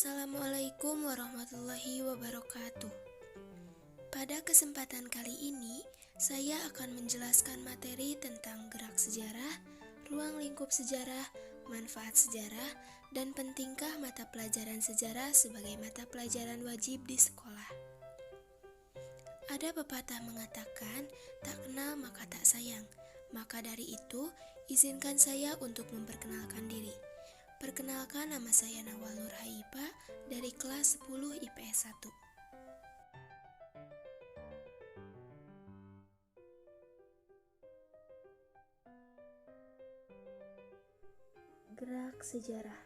Assalamualaikum warahmatullahi wabarakatuh. Pada kesempatan kali ini, saya akan menjelaskan materi tentang gerak sejarah, ruang lingkup sejarah, manfaat sejarah, dan pentingkah mata pelajaran sejarah sebagai mata pelajaran wajib di sekolah. Ada pepatah mengatakan, tak kenal maka tak sayang. Maka dari itu, izinkan saya untuk memperkenalkan diri. Perkenalkan, nama saya Nawal Nur Haipa dari kelas 10 IPS 1. Gerak sejarah.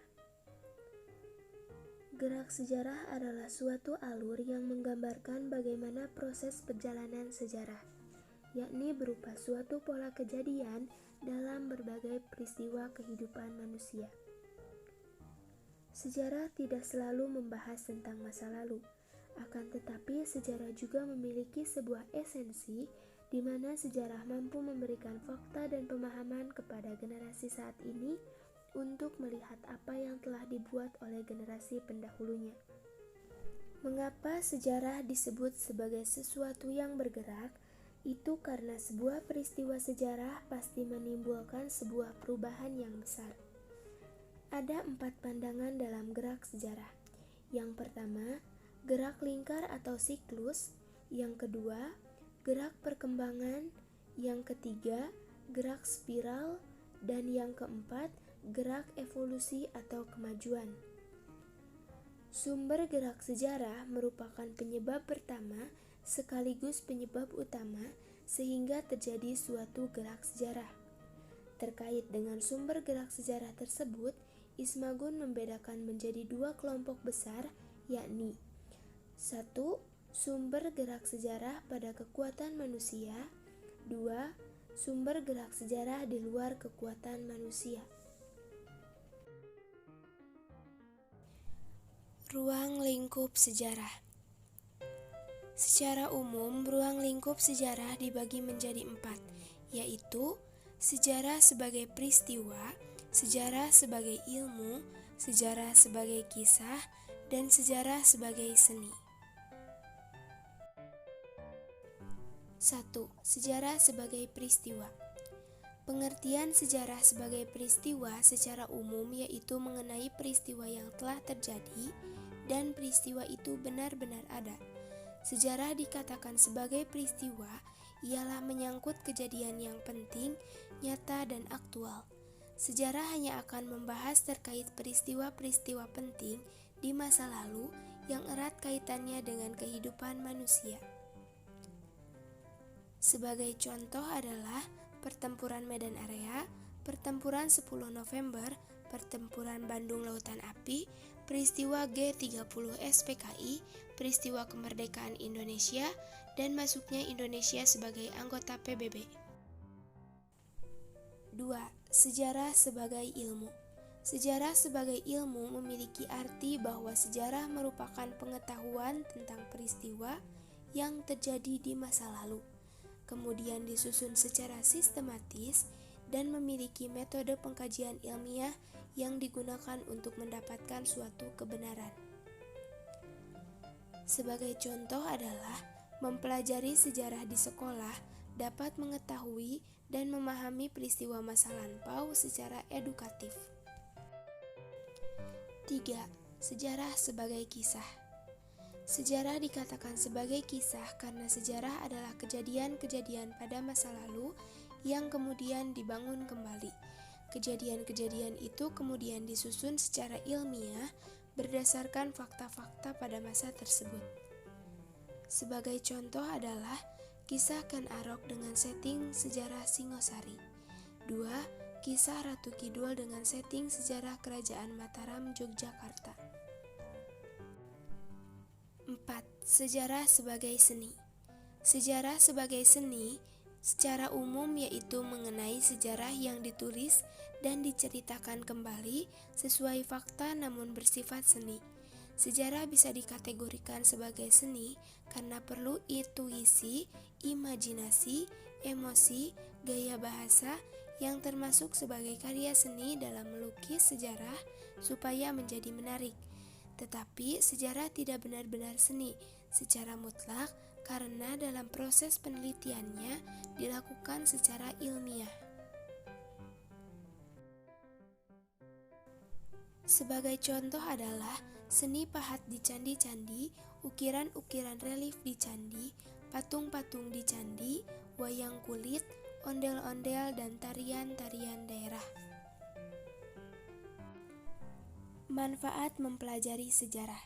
Gerak sejarah adalah suatu alur yang menggambarkan bagaimana proses perjalanan sejarah, yakni berupa suatu pola kejadian dalam berbagai peristiwa kehidupan manusia. Sejarah tidak selalu membahas tentang masa lalu, akan tetapi sejarah juga memiliki sebuah esensi di mana sejarah mampu memberikan fakta dan pemahaman kepada generasi saat ini untuk melihat apa yang telah dibuat oleh generasi pendahulunya. Mengapa sejarah disebut sebagai sesuatu yang bergerak? Itu karena sebuah peristiwa sejarah pasti menimbulkan sebuah perubahan yang besar. Ada 4 pandangan dalam gerak sejarah. Yang pertama, gerak lingkar atau siklus. Yang kedua, gerak perkembangan. Yang ketiga, gerak spiral. Dan yang keempat, gerak evolusi atau kemajuan. Sumber gerak sejarah merupakan penyebab pertama sekaligus penyebab utama sehingga terjadi suatu gerak sejarah. Terkait dengan sumber gerak sejarah tersebut, Ismagun membedakan menjadi 2 kelompok besar, yakni 1. Sumber gerak sejarah pada kekuatan manusia. 2. Sumber gerak sejarah di luar kekuatan manusia. Ruang lingkup sejarah. Secara umum, ruang lingkup sejarah dibagi menjadi 4, yaitu sejarah sebagai peristiwa, sejarah sebagai ilmu, sejarah sebagai kisah, dan sejarah sebagai seni. 1. Sejarah sebagai peristiwa. Pengertian sejarah sebagai peristiwa secara umum yaitu mengenai peristiwa yang telah terjadi dan peristiwa itu benar-benar ada. Sejarah dikatakan sebagai peristiwa ialah menyangkut kejadian yang penting, nyata, dan aktual. Sejarah hanya akan membahas terkait peristiwa-peristiwa penting di masa lalu yang erat kaitannya dengan kehidupan manusia. Sebagai contoh adalah Pertempuran Medan Area, Pertempuran 10 November, Pertempuran Bandung Lautan Api, peristiwa G30 SPKI, peristiwa kemerdekaan Indonesia, dan masuknya Indonesia sebagai anggota PBB. 2. Sejarah sebagai ilmu. Sejarah sebagai ilmu memiliki arti bahwa sejarah merupakan pengetahuan tentang peristiwa yang terjadi di masa lalu, kemudian disusun secara sistematis dan memiliki metode pengkajian ilmiah yang digunakan untuk mendapatkan suatu kebenaran. Sebagai contoh adalah mempelajari sejarah di sekolah dapat mengetahui dan memahami peristiwa masa lampau secara edukatif. 3. Sejarah sebagai kisah. Sejarah dikatakan sebagai kisah karena sejarah adalah kejadian-kejadian pada masa lalu yang kemudian dibangun kembali. Kejadian-kejadian itu kemudian disusun secara ilmiah berdasarkan fakta-fakta pada masa tersebut. Sebagai contoh adalah Kisah Ken Arok dengan setting sejarah Singosari. 2. Kisah Ratu Kidul dengan setting sejarah Kerajaan Mataram, Yogyakarta. 4. Sejarah sebagai seni. Sejarah sebagai seni secara umum yaitu mengenai sejarah yang ditulis dan diceritakan kembali sesuai fakta namun bersifat seni. Sejarah bisa dikategorikan sebagai seni karena perlu intuisi, imajinasi, emosi, gaya bahasa yang termasuk sebagai karya seni dalam melukis sejarah supaya menjadi menarik. Tetapi sejarah tidak benar-benar seni secara mutlak karena dalam proses penelitiannya dilakukan secara ilmiah. Sebagai contoh adalah seni pahat di candi-candi, ukiran-ukiran relief di candi, patung-patung di candi, wayang kulit, ondel-ondel, dan tarian-tarian daerah. Manfaat mempelajari sejarah.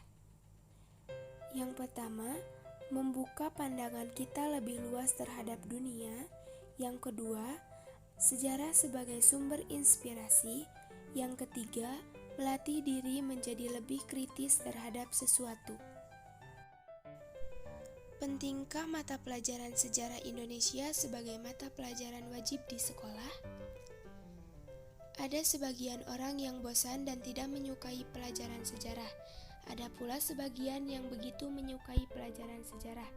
Yang pertama, membuka pandangan kita lebih luas terhadap dunia. Yang kedua, sejarah sebagai sumber inspirasi. Yang ketiga, melatih diri menjadi lebih kritis terhadap sesuatu. Pentingkah mata pelajaran sejarah Indonesia sebagai mata pelajaran wajib di sekolah? Ada sebagian orang yang bosan dan tidak menyukai pelajaran sejarah. Ada pula sebagian yang begitu menyukai pelajaran sejarah.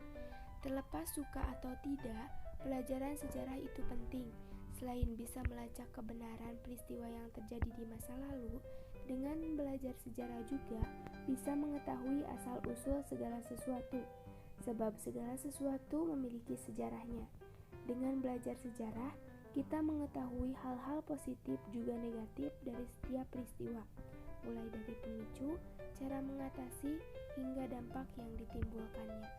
Terlepas suka atau tidak, pelajaran sejarah itu penting. Selain bisa melacak kebenaran peristiwa yang terjadi di masa lalu, dengan belajar sejarah juga bisa mengetahui asal-usul segala sesuatu. Sebab segala sesuatu memiliki sejarahnya. Dengan belajar sejarah, kita mengetahui hal-hal positif juga negatif dari setiap peristiwa, mulai dari pemicu, cara mengatasi, hingga dampak yang ditimbulkannya.